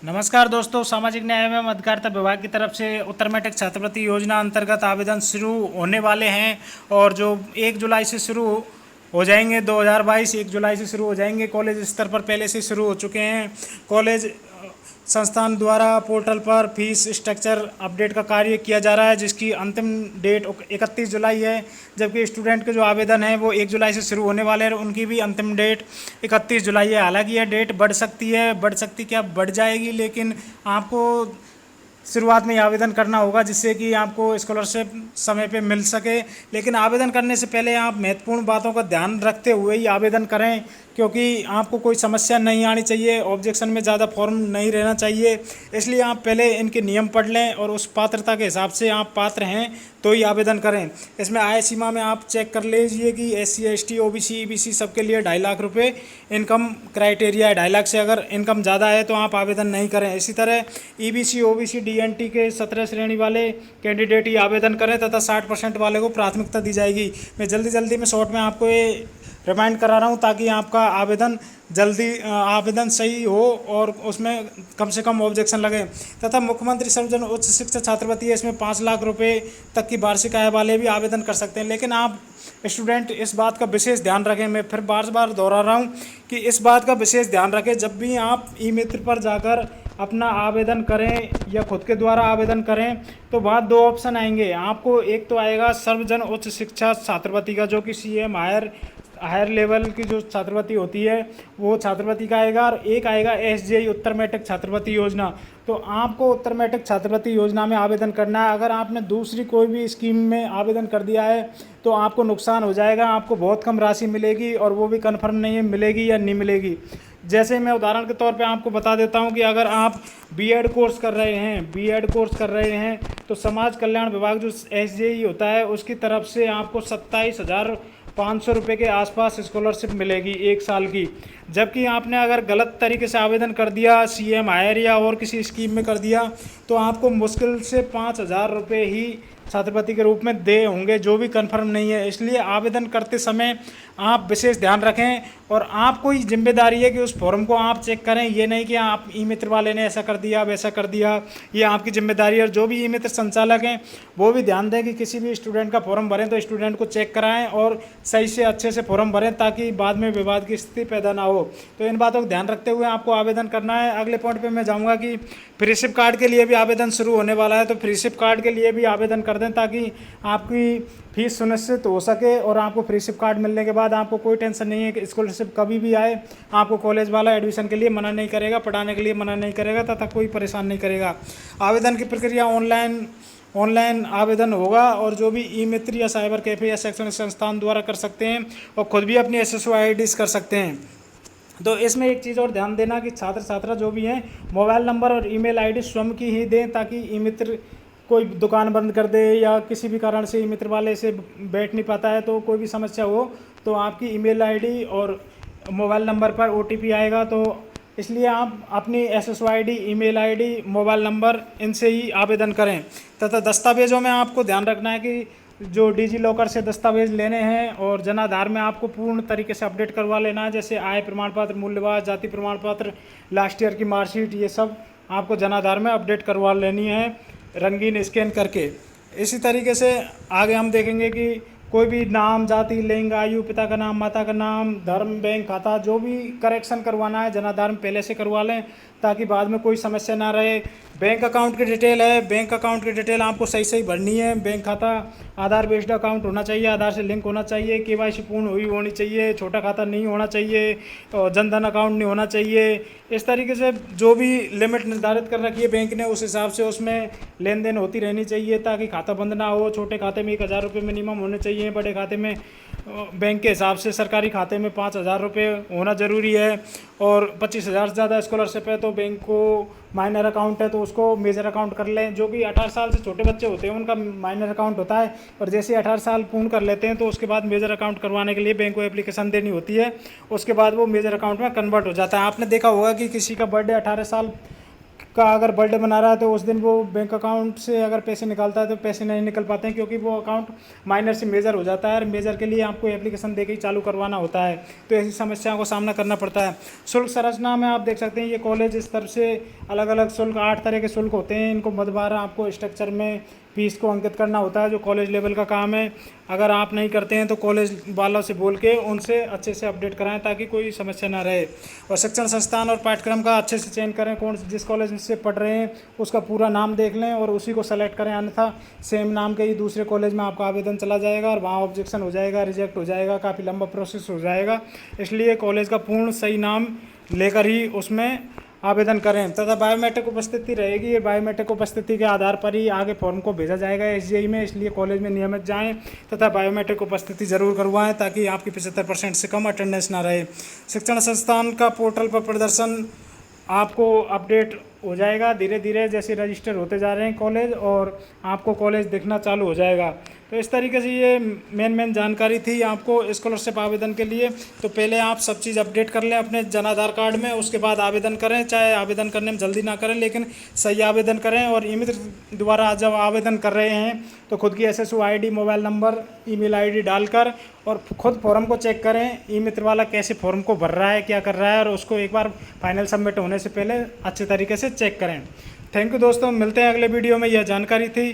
नमस्कार दोस्तों, सामाजिक न्याय एवं अधिकारिता विभाग की तरफ से उत्तर मैट्रिक छात्रवृत्ति योजना अंतर्गत आवेदन शुरू होने वाले हैं और जो 1 जुलाई से शुरू हो जाएंगे। 2022 1 जुलाई से शुरू हो जाएंगे। कॉलेज स्तर पर पहले से शुरू हो चुके हैं। कॉलेज संस्थान द्वारा पोर्टल पर फीस स्ट्रक्चर अपडेट का कार्य किया जा रहा है, जिसकी अंतिम डेट 31 जुलाई है। जबकि स्टूडेंट के जो आवेदन है वो 1 जुलाई से शुरू होने वाले हैं, उनकी भी अंतिम डेट 31 जुलाई है। हालांकि यह डेट बढ़ सकती क्या बढ़ जाएगी, लेकिन आपको शुरुआत में ही आवेदन करना होगा, जिससे कि आपको स्कॉलरशिप समय पे मिल सके। लेकिन आवेदन करने से पहले आप महत्वपूर्ण बातों का ध्यान रखते हुए ही आवेदन करें, क्योंकि आपको कोई समस्या नहीं आनी चाहिए, ऑब्जेक्शन में ज़्यादा फॉर्म नहीं रहना चाहिए। इसलिए आप पहले इनके नियम पढ़ लें और उस पात्रता के हिसाब से आप पात्र हैं तो ही आवेदन करें। इसमें आय सीमा में आप चेक कर लीजिए कि SC ST OBC EBC सबके लिए 2.5 लाख रुपये इनकम क्राइटेरिया है। 2.5 लाख से अगर इनकम ज़्यादा है तो आप आवेदन नहीं करें। इसी तरह EBC OBC DNT के 17 श्रेणी वाले कैंडिडेट ही आवेदन करें तथा 60% वाले को प्राथमिकता दी जाएगी। मैं जल्दी में शॉर्ट में आपको ये रिमाइंड करा रहा हूँ ताकि आपका आवेदन सही हो और उसमें कम से कम ऑब्जेक्शन लगे। तथा मुख्यमंत्री सर्वजन उच्च शिक्षा छात्रवृत्ति है, इसमें 5 लाख रुपए तक की वार्षिक आय वाले भी आवेदन कर सकते हैं। लेकिन आप स्टूडेंट इस बात का विशेष ध्यान रखें, मैं फिर बार दोहरा रहा हूँ कि इस बात का विशेष ध्यान रखें, जब भी आप ई मित्र पर जाकर अपना आवेदन करें या खुद के द्वारा आवेदन करें तो वहाँ 2 ऑप्शन आएंगे आपको। एक तो आएगा सर्वजन उच्च शिक्षा छात्रवृत्ति का, जो कि CM हायर लेवल की जो छात्रवृत्ति होती है वो छात्रवृत्ति का आएगा, और एक आएगा SJI उत्तर मैट्रिक छात्रवृत्ति योजना। तो आपको उत्तर मैट्रिक छात्रवृत्ति योजना में आवेदन करना है। अगर आपने दूसरी कोई भी स्कीम में आवेदन कर दिया है तो आपको नुकसान हो जाएगा, आपको बहुत कम राशि मिलेगी और वो भी कन्फर्म नहीं है मिलेगी या नहीं मिलेगी। जैसे मैं उदाहरण के तौर पे आपको बता देता हूँ कि अगर आप बीएड कोर्स कर रहे हैं तो समाज कल्याण विभाग जो SJI होता है उसकी तरफ से आपको 27,500 रुपये के आसपास स्कॉलरशिप मिलेगी 1 साल की। जबकि आपने अगर गलत तरीके से आवेदन कर दिया CM हायर या और किसी स्कीम में कर दिया तो आपको मुश्किल से 5,000 रुपये ही छात्रवृत्ति के रूप में दे होंगे, जो भी कंफर्म नहीं है। इसलिए आवेदन करते समय आप विशेष ध्यान रखें और आपको ही जिम्मेदारी है कि उस फॉर्म को आप चेक करें। ये नहीं कि आप ई मित्र वाले ने ऐसा कर दिया वैसा कर दिया, ये आपकी जिम्मेदारी है। और जो भी ई मित्र संचालक हैं वो भी ध्यान दें कि किसी भी स्टूडेंट का फॉर्म भरें तो स्टूडेंट को चेक कराएं और सही से अच्छे से फॉर्म भरें, ताकि बाद में विवाद की स्थिति पैदा ना हो। तो इन बातों का ध्यान रखते हुए आपको आवेदन करना है। अगले पॉइंट पर मैं जाऊँगा कि फ्रीशिप कार्ड के लिए भी आवेदन शुरू होने वाला है, तो फ्रीशिप कार्ड के लिए भी आवेदन कर दें ताकि आपकी फीस सुनिश्चित हो सके और आपको फ्रीशिप कार्ड मिलने के बाद आपको कोई टेंशन नहीं है कि स्कॉलरशिप कभी भी आए आपको कॉलेज वाला एडमिशन के लिए मना नहीं करेगा, पढ़ाने के लिए मना नहीं करेगा तथा कोई परेशान नहीं करेगा। आवेदन की प्रक्रिया ऑनलाइन आवेदन होगा और जो भी ई मित्र या साइबर कैफे या शैक्षणिक संस्थान द्वारा कर सकते हैं और खुद भी अपनी SSO IDs कर सकते हैं। तो इसमें एक चीज़ और ध्यान देना कि छात्र छात्रा जो भी हैं मोबाइल नंबर और ईमेल आईडी स्वयं की ही दें, ताकि ई मित्र कोई दुकान बंद कर दे या किसी भी कारण से ई मित्र वाले से बैठ नहीं पाता है तो कोई भी समस्या हो तो आपकी ईमेल आईडी और मोबाइल नंबर पर OTP आएगा। तो इसलिए आप अपनी SSO ID, email ID, mobile number इनसे ही आवेदन करें। तथा दस्तावेज़ों में आपको ध्यान रखना है कि जो डिजी लॉकर से दस्तावेज लेने हैं और जन आधार में आपको पूर्ण तरीके से अपडेट करवा लेना है, जैसे आय प्रमाण पत्र, मूल्यवान जाति प्रमाण पत्र, लास्ट ईयर की मार्कशीट, ये सब आपको जन आधार में अपडेट करवा लेनी है रंगीन स्कैन करके। इसी तरीके से आगे हम देखेंगे कि कोई भी नाम, जाति, लिंग, आयु, पिता का नाम, माता का नाम, धर्म, बैंक खाता, जो भी करेक्शन करवाना है जन आधार में पहले से करवा लें ताकि बाद में कोई समस्या ना रहे। बैंक अकाउंट की डिटेल है, बैंक अकाउंट की डिटेल आपको सही भरनी है। बैंक खाता आधार बेस्ड अकाउंट होना चाहिए, आधार से लिंक होना चाहिए, KYC पूर्ण हुई होनी चाहिए, छोटा खाता नहीं होना चाहिए और जनधन अकाउंट नहीं होना चाहिए। इस तरीके से जो भी लिमिट निर्धारित कर रखी है बैंक ने उस हिसाब से उसमें लेन देन होती रहनी चाहिए ताकि खाता बंद ना हो। छोटे खाते में 1,000 रुपये मिनिमम होने चाहिए, बड़े खाते में बैंक के हिसाब से सरकारी खाते में 5,000 रुपये होना ज़रूरी है। और 25,000 से ज़्यादा स्कॉलरशिप है तो बैंक को माइनर अकाउंट है तो उसको मेजर अकाउंट कर लें। जो कि 18 साल से छोटे बच्चे होते हैं उनका माइनर अकाउंट होता है, और जैसे 18 साल पूर्ण कर लेते हैं तो उसके बाद मेजर अकाउंट करवाने के लिए बैंक को एप्लीकेशन देनी होती है, उसके बाद वो मेजर अकाउंट में कन्वर्ट हो जाता है। आपने देखा होगा कि किसी का बर्थडे 18 साल का अगर बर्थडे मना रहा है तो उस दिन वो बैंक अकाउंट से अगर पैसे निकालता है तो पैसे नहीं निकल पाते हैं, क्योंकि वो अकाउंट माइनर से मेजर हो जाता है और मेजर के लिए आपको एप्लीकेशन देके ही चालू करवाना होता है। तो ऐसी समस्याओं का सामना करना पड़ता है। शुल्क संरचना में आप देख सकते हैं ये कॉलेज इस तरफ से अलग अलग शुल्क 8 तरह के शुल्क होते हैं। इनको मदबार आपको स्ट्रक्चर में फीस को अंकित करना होता है, जो कॉलेज लेवल का काम है। अगर आप नहीं करते हैं तो कॉलेज वालों से बोल के उनसे अच्छे से अपडेट कराएं ताकि कोई समस्या ना रहे। और शिक्षण संस्थान और पाठ्यक्रम का अच्छे से चयन करें, कौन जिस कॉलेज से पढ़ रहे हैं उसका पूरा नाम देख लें और उसी को सेलेक्ट करें, अन्यथा सेम नाम के ही दूसरे कॉलेज में आपका आवेदन चला जाएगा और वहाँ ऑब्जेक्शन हो जाएगा, रिजेक्ट हो जाएगा, काफ़ी लंबा प्रोसेस हो जाएगा। इसलिए कॉलेज का पूर्ण सही नाम लेकर ही उसमें आवेदन करें तथा बायोमेट्रिक उपस्थिति रहेगी। बायोमेट्रिक उपस्थिति के आधार पर ही आगे फॉर्म को भेजा जाएगा एसजीआई में, इसलिए कॉलेज में नियमित जाएं तथा बायोमेट्रिक उपस्थिति जरूर करवाएं ताकि आपकी 75% से कम अटेंडेंस ना रहे। शिक्षण संस्थान का पोर्टल पर प्रदर्शन आपको अपडेट हो जाएगा धीरे धीरे, जैसे रजिस्टर होते जा रहे हैं कॉलेज और आपको कॉलेज दिखना चालू हो जाएगा। तो इस तरीके से ये मेन जानकारी थी आपको स्कॉलरशिप आवेदन के लिए। तो पहले आप सब चीज़ अपडेट कर लें अपने जन आधार कार्ड में, उसके बाद आवेदन करें। चाहे आवेदन करने में जल्दी ना करें लेकिन सही आवेदन करें। और ई मित्र द्वारा जब आवेदन कर रहे हैं तो खुद की SSO ID, mobile number, email ID डालकर और खुद फॉर्म को चेक करें ई मित्र वाला कैसे फॉर्म को भर रहा है, क्या कर रहा है, और उसको एक बार फाइनल सबमिट होने से पहले अच्छे तरीके से चेक करें। थैंक यू दोस्तों, मिलते हैं अगले वीडियो में। यह जानकारी थी।